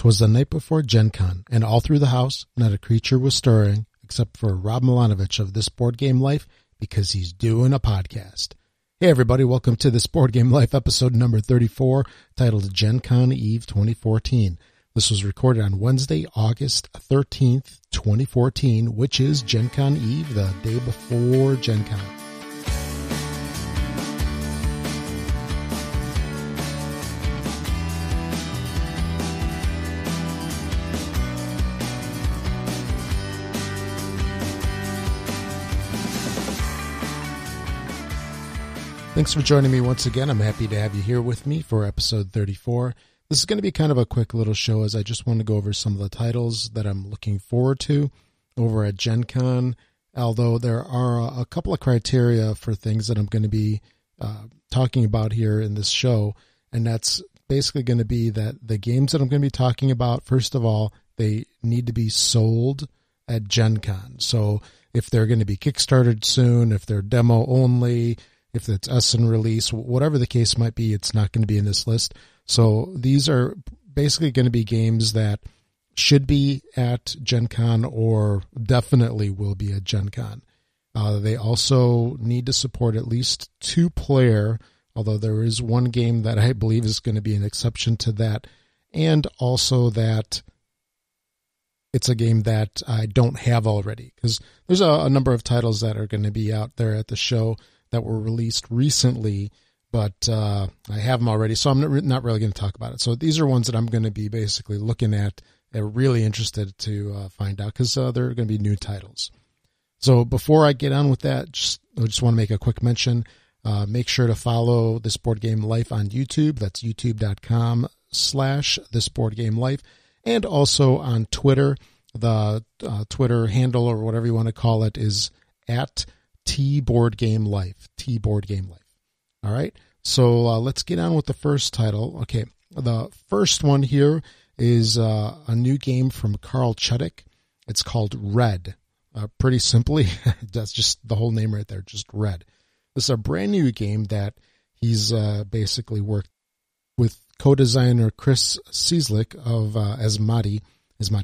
'Twas the night before Gen Con, and all through the house not a creature was stirring, except for Rob Milanovich of This Board Game Life, because he's doing a podcast. Hey everybody, welcome to This Board Game Life episode number 34, titled Gen Con Eve 2014. This was recorded on Wednesday, August 13th, 2014, which is Gen Con Eve, the day before Gen Con. Thanks for joining me once again. I'm happy to have you here with me for episode 34. This is going to be kind of a quick little show, as I just want to go over some of the titles that I'm looking forward to over at Gen Con, although there are a couple of criteria for things that I'm going to be talking about here in this show, and that's basically going to be that the games that I'm going to be talking about, first of all, they need to be sold at Gen Con. So if they're going to be kickstarted soon, if they're demo only, if it's SN release, whatever the case might be, it's not going to be in this list. So these are basically going to be games that should be at Gen Con or definitely will be at Gen Con. They also need to support at least 2-player, although there is one game that I believe is going to be an exception to that, and also that it's a game that I don't have already, because there's a number of titles that are going to be out there at the show that were released recently, but I have them already, so I'm not really going to talk about it. So these are ones that I'm going to be basically looking at and really interested to find out, because they're going to be new titles. So before I get on with that, I just want to make a quick mention. Make sure to follow This Board Game Life on YouTube. That's youtube.com/thisboardgamelife. And also on Twitter. The Twitter handle, or whatever you want to call it, is at @TBoardGameLife. @TBoardGameLife. All right. So let's get on with the first title. Okay. The first one here is a new game from Carl Chudyk. It's called Red. Pretty simply, that's just the whole name right there, just Red. This is a brand new game that he's basically worked with co-designer Chris Cieslik of Asmati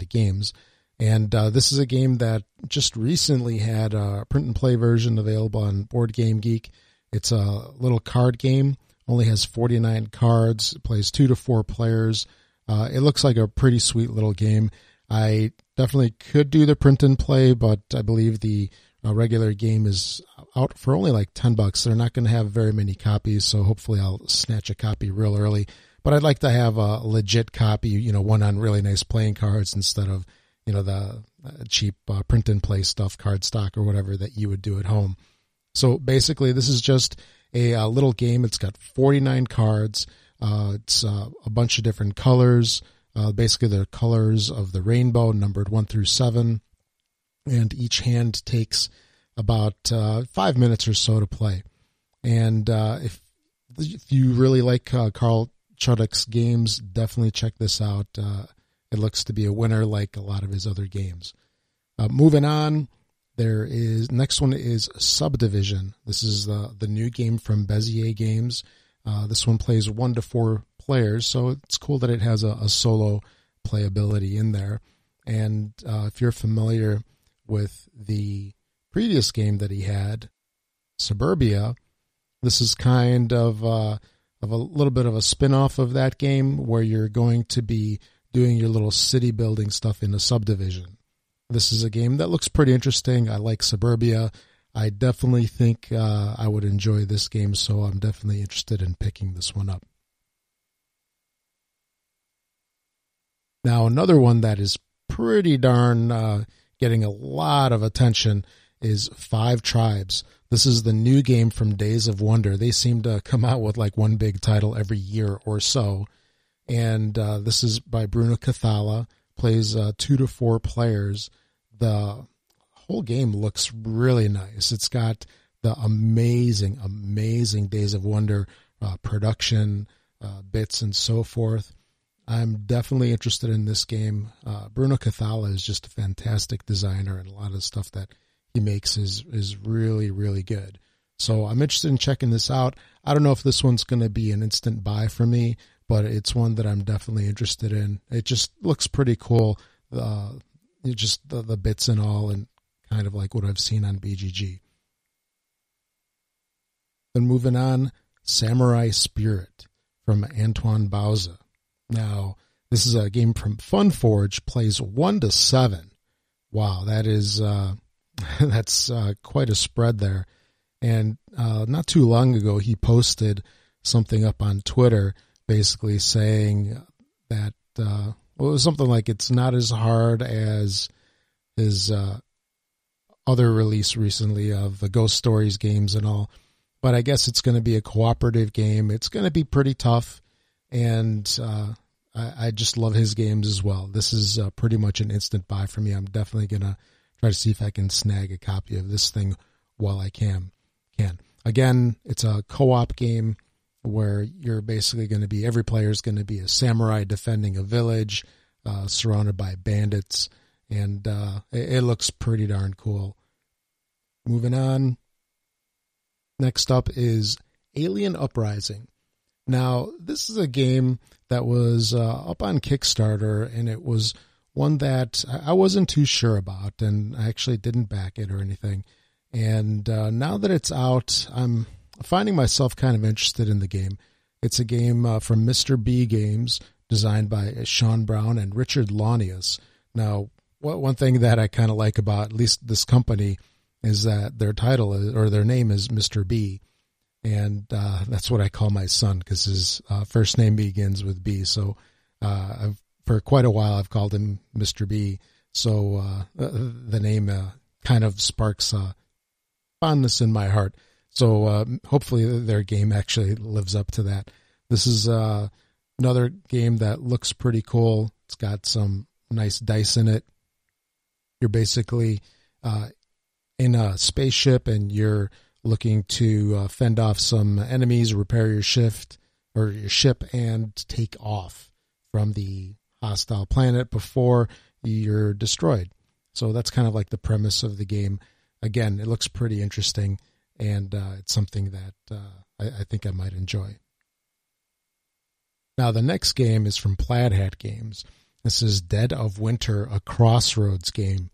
Games. And this is a game that just recently had a print-and-play version available on Board Game Geek. It's a little card game, only has 49 cards, it plays 2 to 4 players. It looks like a pretty sweet little game. I definitely could do the print-and-play, but I believe the regular game is out for only like $10. They're not going to have very many copies, so hopefully I'll snatch a copy real early. But I'd like to have a legit copy, one on really nice playing cards instead of the cheap print-and-play stuff, cardstock or whatever that you would do at home. So basically, this is just a little game. It's got 49 cards. It's a bunch of different colors. Basically, the colors of the rainbow, numbered 1 through 7. And each hand takes about 5 minutes or so to play. And if you really like Carl Chudyk's games, definitely check this out. It looks to be a winner like a lot of his other games. Moving on, next one is Subdivision. This is the new game from Bezier Games. This one plays 1 to 4 players, so it's cool that it has a solo playability in there. And if you're familiar with the previous game that he had, Suburbia, this is kind of a little bit of a spin-off of that game, where you're going to be doing your little city building stuff in a subdivision. This is a game that looks pretty interesting. I like Suburbia. I definitely think I would enjoy this game, so I'm definitely interested in picking this one up. Now, another one that is pretty darn getting a lot of attention is Five Tribes. This is the new game from Days of Wonder. They seem to come out with like one big title every year or so. And this is by Bruno Cathala, plays 2 to 4 players. The whole game looks really nice. It's got the amazing, amazing Days of Wonder production, bits and so forth. I'm definitely interested in this game. Bruno Cathala is just a fantastic designer, and a lot of the stuff that he makes is really, really good. So I'm interested in checking this out. I don't know if this one's going to be an instant buy for me, but it's one that I'm definitely interested in. It just looks pretty cool. Just the bits and all, and kind of like what I've seen on BGG. Then moving on, Samurai Spirit from Antoine Bauza. Now, this is a game from FunForge, plays 1 to 7. Wow, that is that's quite a spread there. And not too long ago, he posted something up on Twitter, basically saying that it was something like it's not as hard as his other release recently of the Ghost Stories games and all. But I guess it's going to be a cooperative game. It's going to be pretty tough, and I just love his games as well. This is pretty much an instant buy for me. I'm definitely going to try to see if I can snag a copy of this thing while I can. Again, it's a co-op game where you're basically going to be, every player is going to be a samurai defending a village surrounded by bandits, and it looks pretty darn cool. Moving on. Next up is Alien Uprising. Now, this is a game that was up on Kickstarter, and it was one that I wasn't too sure about, and I actually didn't back it or anything. And now that it's out, I'm finding myself kind of interested in the game. It's a game from Mr. B Games, designed by Sean Brown and Richard Launius. Now, one thing that I kind of like about at least this company is that their title is, or their name is Mr. B, and that's what I call my son because his first name begins with B. So for quite a while I've called him Mr. B. So the name kind of sparks fondness in my heart. So hopefully their game actually lives up to that. This is another game that looks pretty cool. It's got some nice dice in it. You're basically in a spaceship, and you're looking to fend off some enemies, repair your ship, and take off from the hostile planet before you're destroyed. So that's kind of like the premise of the game. Again, it looks pretty interesting, and it's something that I think I might enjoy. Now, the next game is from Plaid Hat Games. This is Dead of Winter, a Crossroads game.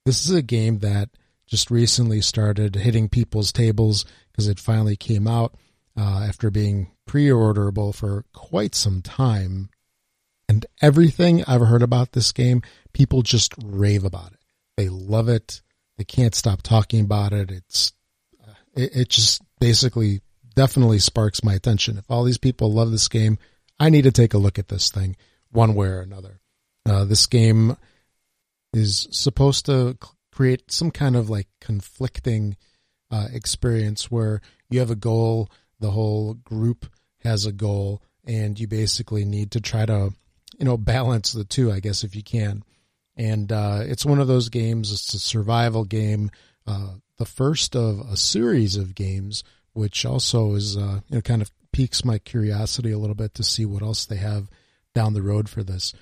This is a game that just recently started hitting people's tables because it finally came out after being pre-orderable for quite some time. And everything I've heard about this game, people just rave about it. They love it. They can't stop talking about it. It just basically definitely sparks my attention. If all these people love this game, I need to take a look at this thing one way or another. This game is supposed to create some kind of like conflicting experience where you have a goal, the whole group has a goal, and you basically need to try to, balance the two, I guess, if you can. And it's one of those games, it's a survival game, the first of a series of games, which also is, kind of piques my curiosity a little bit to see what else they have down the road for this.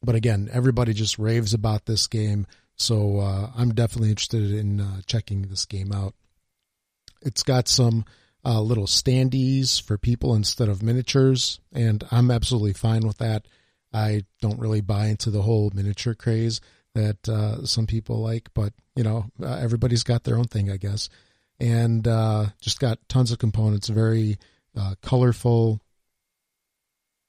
But again, everybody just raves about this game. So I'm definitely interested in checking this game out. It's got some little standees for people instead of miniatures, and I'm absolutely fine with that. I don't really buy into the whole miniature craze that some people like, but, everybody's got their own thing, I guess. And just got tons of components, very colorful,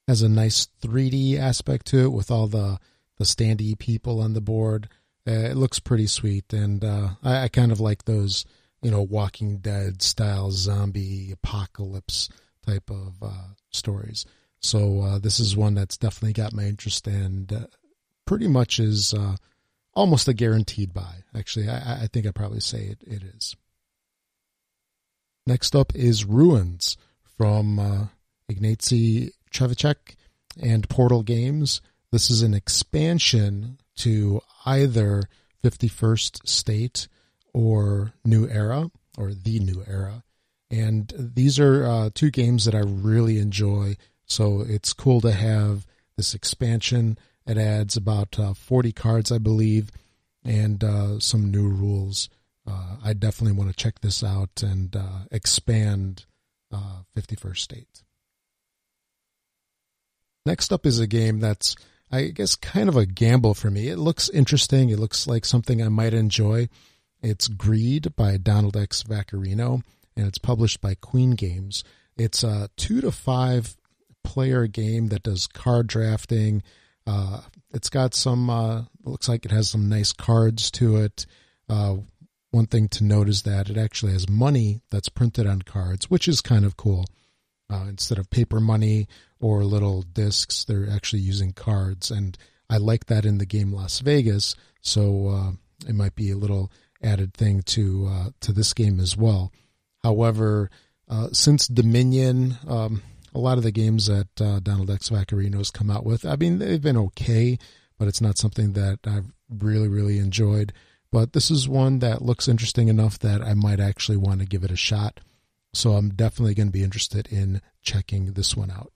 has a nice 3D aspect to it with all the standee people on the board. It looks pretty sweet, and I kind of like those, Walking Dead style zombie apocalypse type of stories. So this is one that's definitely got my interest, and pretty much is almost a guaranteed buy. Actually, I think I'd probably say it is. Next up is Ruins from Ignacy Trzewiczek and Portal Games. This is an expansion to either 51st State or New Era, or The New Era. And these are two games that I really enjoy. So it's cool to have this expansion. It adds about 40 cards, I believe, and some new rules. I definitely want to check this out and expand 51st State. Next up is a game that's, I guess, kind of a gamble for me. It looks interesting. It looks like something I might enjoy. It's Greed by Donald X. Vaccarino, and it's published by Queen Games. It's a 2 to 5 player game that does card drafting. It's got some, looks like it has some nice cards to it. One thing to note is that it actually has money that's printed on cards, which is kind of cool. Instead of paper money or little discs, they're actually using cards. And I like that in the game Las Vegas, so it might be a little added thing to this game as well. However, since Dominion, a lot of the games that Donald X. Vaccarino has come out with, I mean, they've been okay, but it's not something that I've really, really enjoyed. But this is one that looks interesting enough that I might actually want to give it a shot. So I'm definitely going to be interested in checking this one out.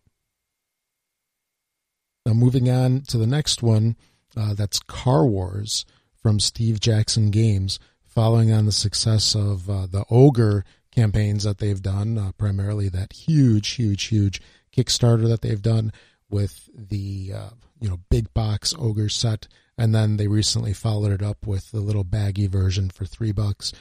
Now moving on to the next one, that's Car Wars from Steve Jackson Games, following on the success of the Ogre campaigns that they've done, primarily that huge Kickstarter that they've done with the big box Ogre set, and then they recently followed it up with the little baggy version for $3.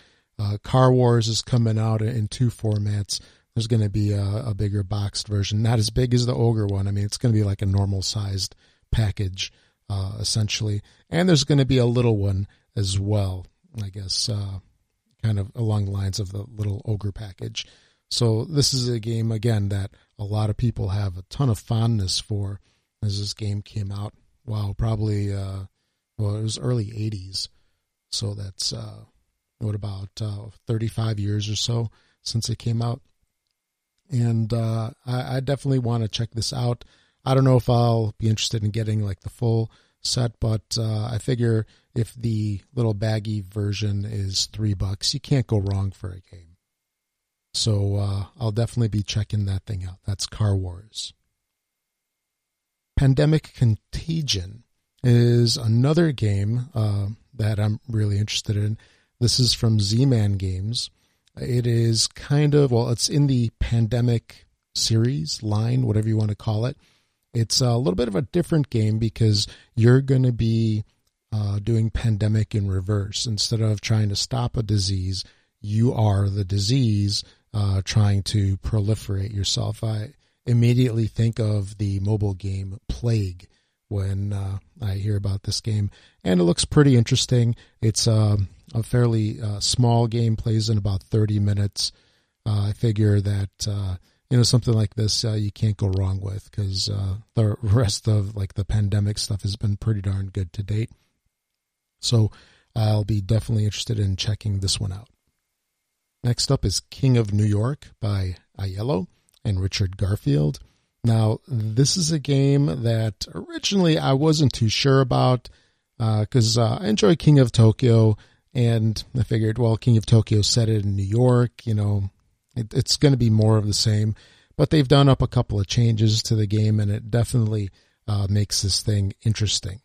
Car Wars is coming out in 2 formats. There's going to be a bigger boxed version, not as big as the Ogre one. I mean, it's going to be like a normal sized package, essentially. And there's going to be a little one as well, I guess, kind of along the lines of the little Ogre package. So this is a game, again, that a lot of people have a ton of fondness for as this game came out. Wow, probably, it was early 80s. So that's, about 35 years or so since it came out. And I definitely want to check this out. I don't know if I'll be interested in getting like the full set, but I figure if the little baggy version is $3, you can't go wrong for a game. So I'll definitely be checking that thing out. That's Car Wars. Pandemic Contagion is another game that I'm really interested in. This is from Z-Man Games. It is it's in the Pandemic series line, whatever you want to call it. It's a little bit of a different game because you're going to be doing Pandemic in reverse. Instead of trying to stop a disease, you are the disease trying to proliferate yourself. I immediately think of the mobile game Plague when I hear about this game, and it looks pretty interesting. It's a fairly small game, plays in about 30 minutes. I figure that something like this you can't go wrong with because the rest of like the Pandemic stuff has been pretty darn good to date. So I'll be definitely interested in checking this one out. Next up is King of New York by Aiello and Richard Garfield. Now, this is a game that originally I wasn't too sure about because I enjoy King of Tokyo, and I figured, well, King of Tokyo set it in New York, it's going to be more of the same. But they've done up a couple of changes to the game, and it definitely makes this thing interesting.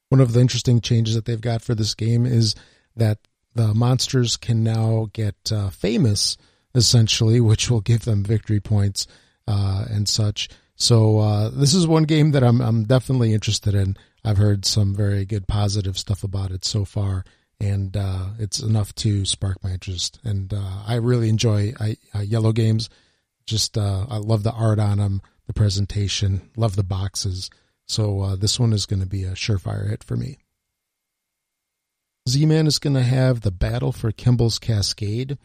One of the interesting changes that they've got for this game is that the monsters can now get famous, essentially, which will give them victory points and such. So this is one game that I'm definitely interested in. I've heard some very good positive stuff about it so far, and it's enough to spark my interest. And I really enjoy Yellow games. Just I love the art on them, the presentation, love the boxes. So this one is going to be a surefire hit for me. Z-Man is going to have the Battle for Kimball's Cascade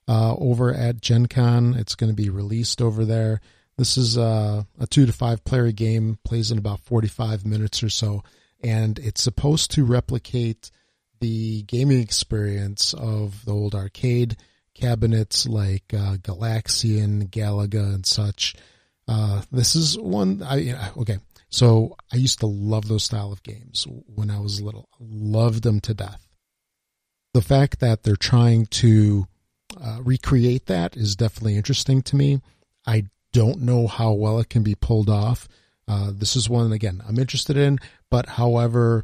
over at Gen Con. It's going to be released over there. This is a 2 to 5 player game, plays in about 45 minutes or so, and it's supposed to replicate the gaming experience of the old arcade cabinets like Galaxian, Galaga, and such. This is one, okay, so I used to love those style of games when I was little. Loved them to death. The fact that they're trying to recreate that is definitely interesting to me. I don't know how well it can be pulled off. This is one, again, I'm interested in, but however,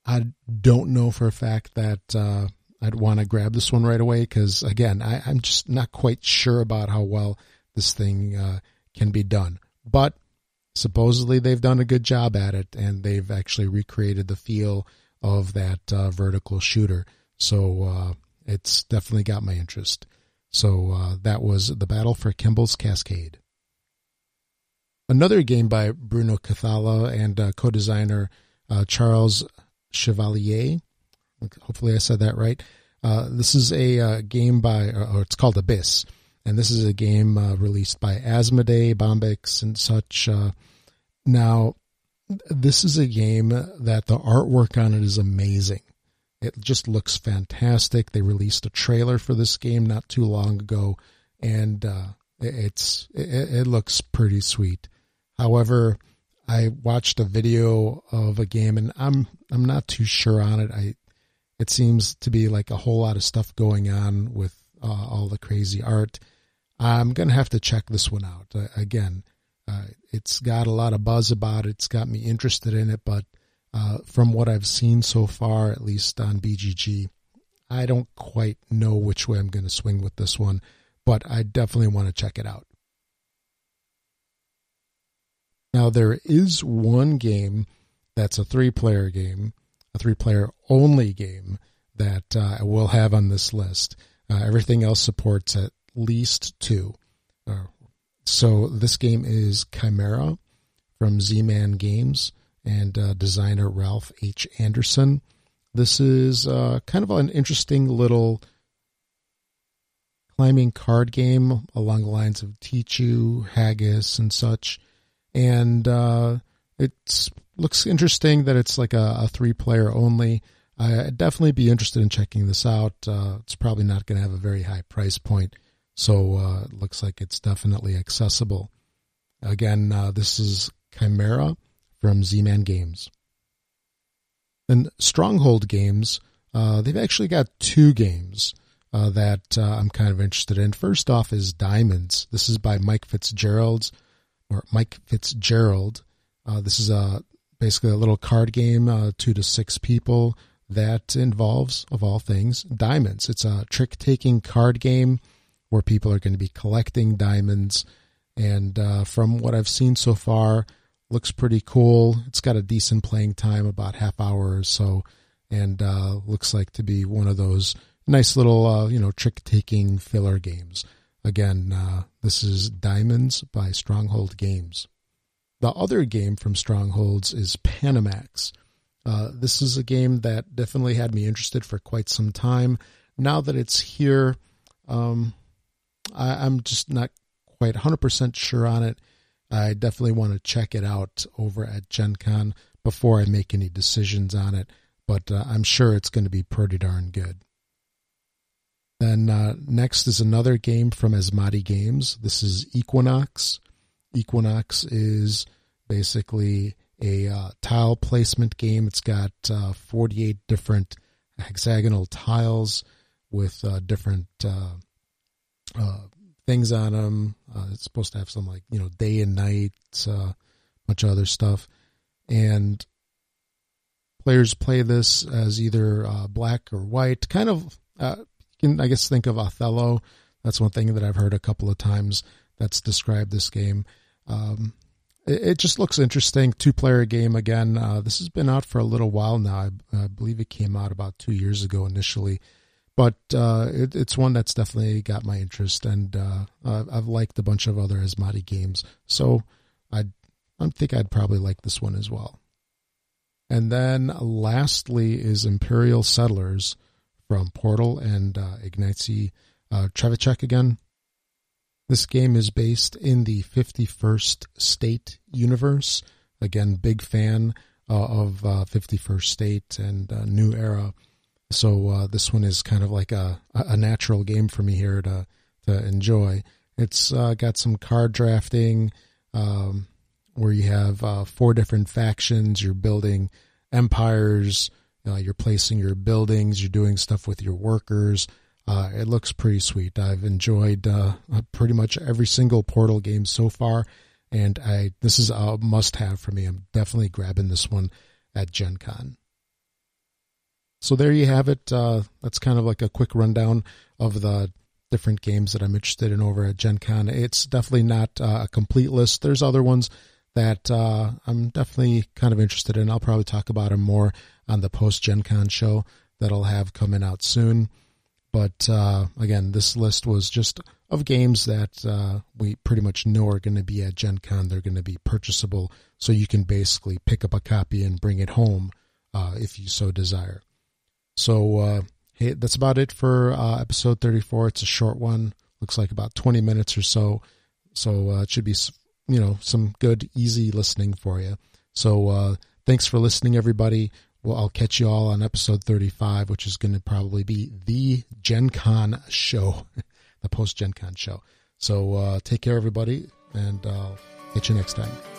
I don't know for a fact that I'd want to grab this one right away because, again, I'm just not quite sure about how well this thing can be done. But supposedly they've done a good job at it, and they've actually recreated the feel of that vertical shooter. So it's definitely got my interest. So that was The Battle for Kimball's Cascade. Another game by Bruno Cathala and co-designer Charles Chevalier. Hopefully I said that right. This is a game by, or it's called Abyss. And this is a game released by Asmodee, Bombyx, and such. Now, this is a game that the artwork on it is amazing. It just looks fantastic. They released a trailer for this game not too long ago, and it looks pretty sweet. However, I watched a video of a game, and I'm not too sure on it. It seems to be like a whole lot of stuff going on with all the crazy art. I'm going to have to check this one out. Again, it's got a lot of buzz about it. It's got me interested in it, but from what I've seen so far, at least on BGG, I don't quite know which way I'm going to swing with this one, but I definitely want to check it out. Now, there is one game that's a 3-player game, a 3-player only game that I will have on this list. Everything else supports at least 2. So this game is Chimera from Z-Man Games and designer Ralph H. Anderson. This is kind of an interesting little climbing card game along the lines of Tichu, Haggis, and such. And it looks interesting that it's like a 3-player only. I'd definitely be interested in checking this out. It's probably not going to have a very high price point, so it looks like it's definitely accessible. Again, this is Chimera from Z-Man Games. And Stronghold Games, they've actually got 2 games that I'm kind of interested in. First off is Diamonds. This is by Mike Fitzgerald. This is basically a little card game, 2 to 6 people, that involves, of all things, diamonds. It's a trick-taking card game where people are going to be collecting diamonds. And from what I've seen so far, looks pretty cool. It's got a decent playing time, about half hour or so, and looks like to be one of those nice little, trick-taking filler games. Again, this is Diamonds by Stronghold Games. The other game from Strongholds is Panamax. This is a game that definitely had me interested for quite some time. Now that it's here, I'm just not quite 100% sure on it. I definitely want to check it out over at Gen Con before I make any decisions on it, but I'm sure it's going to be pretty darn good. Then next is another game from Asmodee Games. This is Equinox. Equinox is basically a tile placement game. It's got 48 different hexagonal tiles with different things on them. It's supposed to have some day and night, bunch of other stuff. And players play this as either black or white. Kind of, you can, I guess, think of Othello. That's one thing that I've heard a couple of times that's described this game. It just looks interesting. 2-player game again. This has been out for a little while now. I believe it came out about 2 years ago initially. But it's one that's definitely got my interest, and I've liked a bunch of other Asmodee games. So I think I'd probably like this one as well. And then lastly is Imperial Settlers from Portal and Ignacy Trzewiczek again. This game is based in the 51st State universe. Again, big fan of 51st State and New Era. So this one is kind of like a natural game for me here to enjoy. It's got some card drafting where you have 4 different factions. You're building empires. You're placing your buildings. You're doing stuff with your workers. It looks pretty sweet. I've enjoyed pretty much every single Portal game so far, and this is a must-have for me. I'm definitely grabbing this one at Gen Con. So there you have it. That's kind of like a quick rundown of the different games that I'm interested in over at Gen Con. It's definitely not a complete list. There's other ones that I'm definitely kind of interested in. I'll probably talk about them more on the post-Gen Con show that I'll have coming out soon. But again, this list was just of games that we pretty much know are going to be at Gen Con. They're going to be purchasable, so you can basically pick up a copy and bring it home if you so desire. So, hey, that's about it for episode 34. It's a short one. Looks like about 20 minutes or so. So it should be, some good, easy listening for you. So thanks for listening, everybody. Well, I'll catch you all on episode 35, which is going to probably be the Gen Con show, the post-Gen Con show. So take care, everybody, and I'll catch you next time.